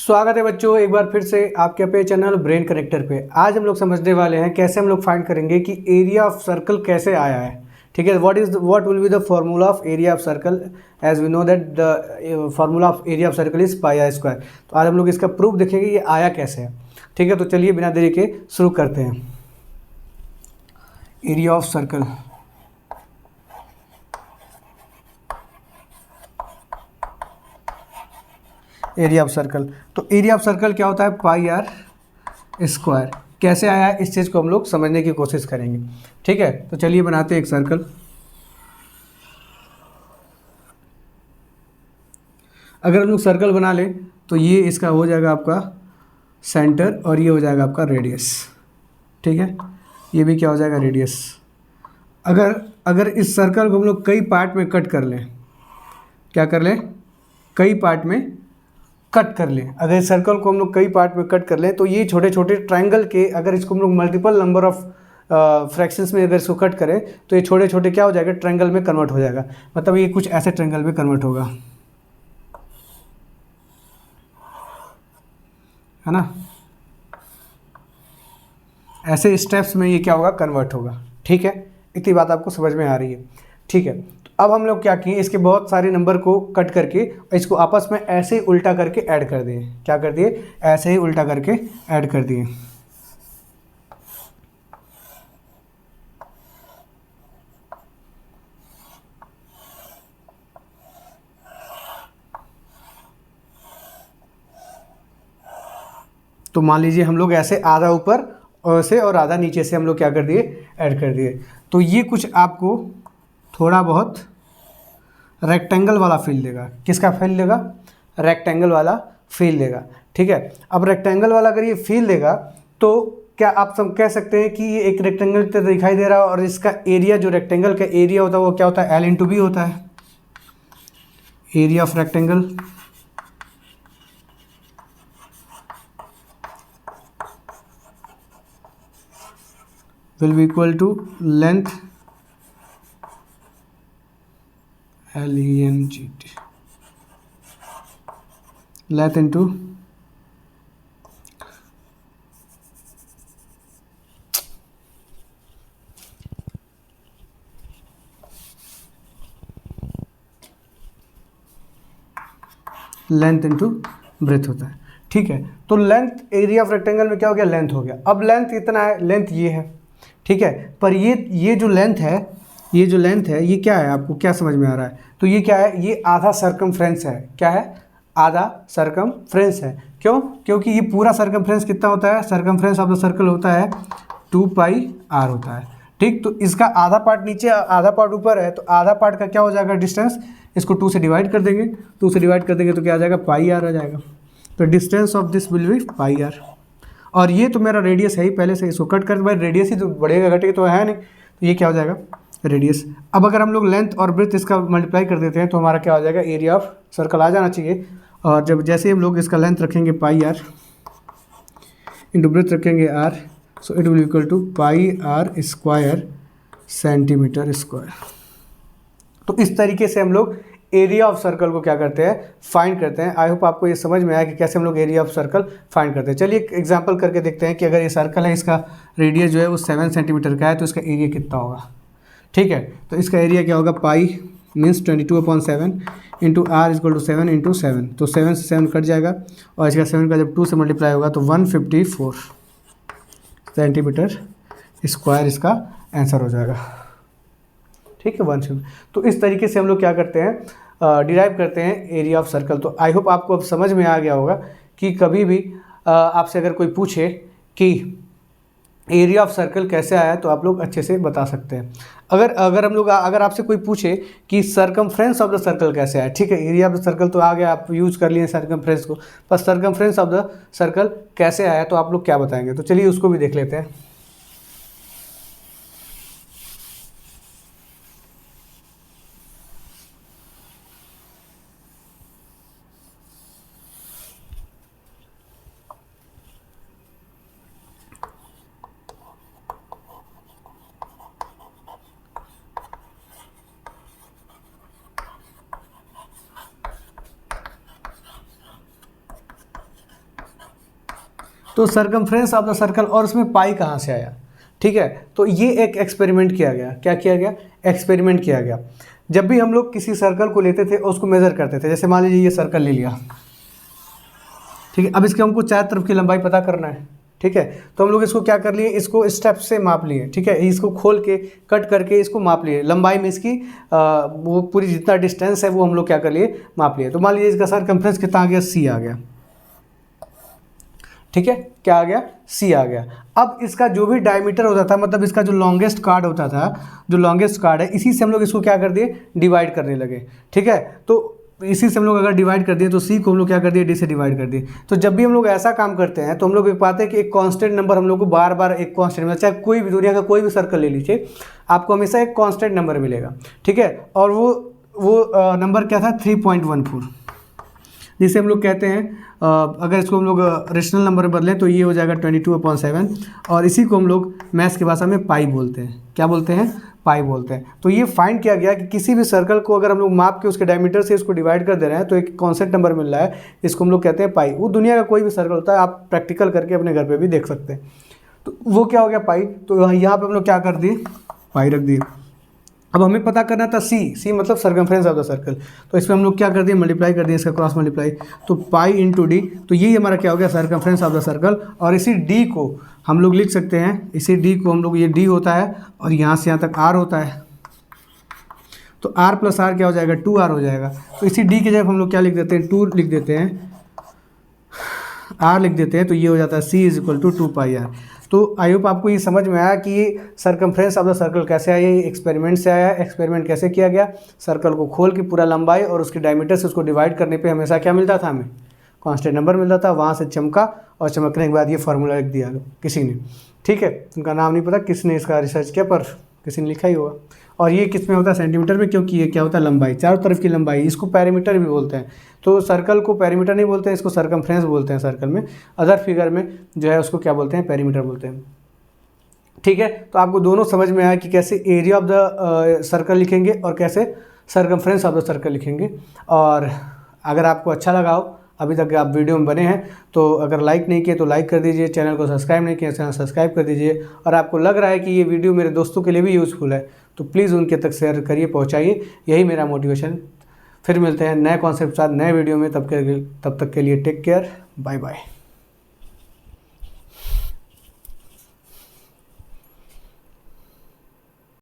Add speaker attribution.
Speaker 1: स्वागत है बच्चों, एक बार फिर से आपके अपने चैनल ब्रेन कनेक्टर पे। आज हम लोग समझने वाले हैं कैसे हम लोग फाइंड करेंगे कि एरिया ऑफ सर्कल कैसे आया है। ठीक है, what will be the formula of area of circle. As we know that the formula of area of circle is pi r square. तो आज हम लोग इसका प्रूफ देखेंगे ये आया कैसे है। ठीक है, तो चलिए बिना देरी के शुरू करते हैं। Area of circle, area of circle. तो एरिया ऑफ सर्कल क्या होता है? पाई आर स्क्वायर। कैसे आया है इस चीज़ को हम लोग समझने की कोशिश करेंगे। ठीक है, तो चलिए बनाते हैं एक सर्कल। अगर हम लोग सर्कल बना लें तो ये इसका हो जाएगा आपका सेंटर और ये हो जाएगा आपका रेडियस। ठीक है, ये भी क्या हो जाएगा? रेडियस। अगर अगर इस सर्कल को हम लोग कई पार्ट में कट कर लें, क्या कर लें? कई पार्ट में कट कर लें। अगर इस सर्कल को हम लोग कई पार्ट में कट कर लें तो ये छोटे छोटे ट्रायंगल के, अगर इसको हम लोग मल्टीपल नंबर ऑफ फ्रैक्शंस में अगर इसको कट करें तो ये छोटे छोटे क्या हो जाएगा? ट्रायंगल में कन्वर्ट हो जाएगा। मतलब ये कुछ ऐसे ट्रायंगल में कन्वर्ट होगा, है ना? ऐसे स्टेप्स में ये क्या होगा? कन्वर्ट होगा। ठीक है, इतनी बात आपको समझ में आ रही है? ठीक है, तो अब हम लोग क्या किए, इसके बहुत सारे नंबर को कट करके इसको आपस में ऐसे ही उल्टा करके ऐड कर दिए। क्या कर दिए? ऐसे ही उल्टा करके ऐड कर दिए। तो मान लीजिए हम लोग ऐसे आधा ऊपर से और आधा नीचे से हम लोग क्या कर दिए? ऐड कर दिए। तो ये कुछ आपको थोड़ा बहुत रेक्टेंगल वाला फील देगा। किसका फील देगा? रेक्टेंगल वाला फील देगा। ठीक है, अब रेक्टेंगल वाला अगर ये फील देगा तो क्या आप सब कह सकते हैं कि ये एक रेक्टेंगल की तरह दिखाई दे रहा है और इसका एरिया, जो रेक्टेंगल का एरिया होता है वो क्या होता है? एल इंटू बी होता है। Area of rectangle will be equal to length LENGT, length into length into breadth होता है। ठीक है, तो लेंथ एरिया ऑफ रेक्टेंगल में क्या हो गया? लेंथ हो गया। अब लेंथ कितना है? लेंथ ये है। ठीक है, पर ये जो लेंथ है, ये जो लेंथ है ये क्या है? आपको क्या समझ में आ रहा है? तो ये क्या है? ये आधा सर्कमफ्रेंस है। क्या है? आधा सर्कमफ्रेंस है। क्यों? क्योंकि ये पूरा सर्कमफ्रेंस कितना होता है? सर्कमफ्रेंस ऑफ द सर्कल होता है 2πr होता है। ठीक, तो इसका आधा पार्ट नीचे आधा पार्ट ऊपर है, तो आधा पार्ट का क्या हो जाएगा? डिस्टेंस। इसको 2 से डिवाइड कर देंगे, 2 से डिवाइड कर देंगे तो क्या आ जाएगा? πr आ जाएगा। तो distance of this will be πr। और ये तो मेरा रेडियस है ही पहले से, इसको कट कर, भाई रेडियस ही तो बढ़ेगा घटेगा तो है नहीं, तो ये क्या हो जाएगा? रेडियस। अब अगर हम लोग लेंथ और ब्रेथ इसका मल्टीप्लाई कर देते हैं तो हमारा क्या हो जाएगा? एरिया ऑफ सर्कल आ जाना चाहिए। और जब जैसे हम लोग इसका लेंथ रखेंगे πr इंटू ब्रेथ रखेंगे r, so it will equal to πr square centimetre square. तो इस तरीके से हम लोग एरिया ऑफ सर्कल को क्या करते हैं? फाइंड करते हैं। आई होप आपको ये समझ में आया कि कैसे हम लोग एरिया ऑफ सर्कल फाइंड करते हैं। चलिए एक एग्जांपल करके देखते हैं कि अगर ये सर्कल है, इसका रेडियस जो है वो 7 सेंटीमीटर का है, तो इसका एरिया कितना होगा? ठीक है, तो इसका एरिया क्या होगा? Pi means 22/7 into r equal to 7 into 7। तो 7 से 7 कट जाएगा और इसका 7 का जब 2 से मल्टीप्लाई होगा तो 154 सेंटीमीटर स्क्वायर इसका आंसर हो जाएगा। ठीक है, 150। तो इस तरीके से हम लोग क्या करते हैं? डिराइव करते हैं एरिया ऑफ सर्कल। तो आई होप आपको अब समझ में आ गया होगा कि कभी भी आपसे अगर कोई पूछे कि एरिया ऑफ सर्कल कैसे आया तो आप लोग अच्छे से बता सकते हैं। अगर आपसे कोई पूछे कि सर्कमफ्रेंस ऑफ द सर्कल कैसे आया, ठीक है, एरिया ऑफ द सर्कल तो आ गया, आप यूज़ कर लिए सर्कमफ्रेंस को, पर सर्कमफ्रेंस ऑफ द सर्कल कैसे आया तो आप लोग क्या बताएंगे? तो चलिए उसको भी देख लेते हैं। तो सरकमफ्रेंस ऑफ द सर्कल, और उसमें पाई कहाँ से आया, ठीक है। तो ये एक एक्सपेरिमेंट किया गया, क्या किया गया, एक्सपेरिमेंट किया गया। जब भी हम लोग किसी सर्कल को लेते थे और उसको मेज़र करते थे, जैसे मान लीजिए ये सर्कल ले लिया, ठीक है। अब इसके हमको चार तरफ की लंबाई पता करना है, ठीक है। तो हम लोग इसको क्या कर लिए, इसको स्टेप से माप लिए, ठीक है। इसको खोल के कट करके इसको माप लिए, लंबाई में इसकी वो पूरी जितना डिस्टेंस है वो हम लोग क्या कर लिए, माप लिए। तो मान लीजिए इसका सरकमफ्रेंस कितना आ गया, सी आ गया, ठीक है। क्या आ गया, सी आ गया। अब इसका जो भी डायमीटर होता था, मतलब इसका जो लॉन्गेस्ट कार्ड होता था, जो लॉन्गेस्ट कार्ड है, इसी से हम लोग इसको क्या कर दिए, डिवाइड करने लगे, ठीक है। तो इसी से हम लोग अगर डिवाइड कर दिए तो सी को हम लोग क्या कर दिए, डी से डिवाइड कर दिए। तो जब भी हम लोग ऐसा काम करते हैं तो हम लोग एक पाते हैं कि एक कांस्टेंट नंबर हम लोग को बार बार एक कांस्टेंट मिलेगा, चाहे कोई भी दुनिया का कोई भी सर्कल ले लीजिए, आपको हमेशा एक कांस्टेंट नंबर मिलेगा, ठीक है। और वो नंबर क्या था, 3.14, जिसे हम लोग कहते हैं अगर इसको हम लोग रेशनल नंबर में बदलें तो ये हो जाएगा 22/7, और इसी को हम लोग मैथ्स की भाषा में पाई बोलते हैं। क्या बोलते हैं, पाई बोलते हैं। तो ये फाइंड किया गया कि किसी भी सर्कल को अगर हम लोग माप के उसके डायमीटर से इसको डिवाइड कर दे रहे हैं तो एक कॉन्स्टेंट नंबर मिल रहा है, इसको हम लोग कहते हैं पाई। वो दुनिया का कोई भी सर्कल होता है, आप प्रैक्टिकल करके अपने घर पे भी देख सकते हैं। तो वो क्या हो गया, पाई। तो यहाँ पे हम लोग क्या कर दिए, पाई रख दिए। अब हमें पता करना था सी मतलब सरकमफ्रेंस ऑफ द सर्कल, तो इसमें हम लोग क्या कर दिए, मल्टीप्लाई कर दिए, इसका क्रॉस मल्टीप्लाई, तो पाई इंटू डी। तो यही हमारा क्या हो गया, सरकमफ्रेंस ऑफ द सर्कल। और इसी डी को हम लोग लिख सकते हैं, इसी डी को हम लोग, ये डी होता है और यहाँ से यहाँ तक आर होता है, तो आर प्लस आर क्या हो जाएगा, 2r हो जाएगा। तो इसी डी की जगह हम लोग क्या लिख देते हैं, 2 लिख देते हैं, आर लिख देते हैं, तो ये हो जाता है सी इज इक्वल टू 2πr। तो आई होप आपको ये समझ में आया कि ये सरकमफ्रेंस ऑफ द सर्कल कैसे आया, ये एक्सपेरिमेंट से आया है। एक्सपेरिमेंट कैसे किया गया, सर्कल को खोल के पूरा लंबाई और उसकी डायमीटर से उसको डिवाइड करने पे हमेशा क्या मिलता था, हमें कांस्टेंट नंबर मिलता था। वहाँ से चमका और चमकने के बाद ये फार्मूला लिख दिया किसी ने, ठीक है। उनका नाम नहीं पता किसने इसका रिसर्च किया, पर किसी ने लिखा ही होगा। और ये किस में होता है, सेंटीमीटर में, क्योंकि ये क्या होता है, लंबाई, चारों तरफ की लंबाई। इसको पेरीमीटर भी बोलते हैं। तो सर्कल को पेरीमीटर नहीं बोलते हैं, इसको सरकमफ्रेंस बोलते हैं सर्कल में। अदर फिगर में जो है उसको क्या बोलते हैं, पेरीमीटर बोलते हैं, ठीक है। तो आपको दोनों समझ में आया कि कैसे एरिया ऑफ द सर्कल लिखेंगे और कैसे सरकमफ्रेंस ऑफ द सर्कल लिखेंगे। और अगर आपको अच्छा लगा हो, अभी तक आप वीडियो में बने हैं, तो अगर लाइक नहीं किए तो लाइक कर दीजिए, चैनल को सब्सक्राइब नहीं किया चैनल सब्सक्राइब कर दीजिए। और आपको लग रहा है कि ये वीडियो मेरे दोस्तों के लिए भी यूज़फुल है तो प्लीज़ उनके तक शेयर करिए, पहुँचाइए। यही मेरा मोटिवेशन। फिर मिलते हैं नए कॉन्सेप्ट के साथ नए वीडियो में, तब तक के लिए टेक केयर, बाय बाय।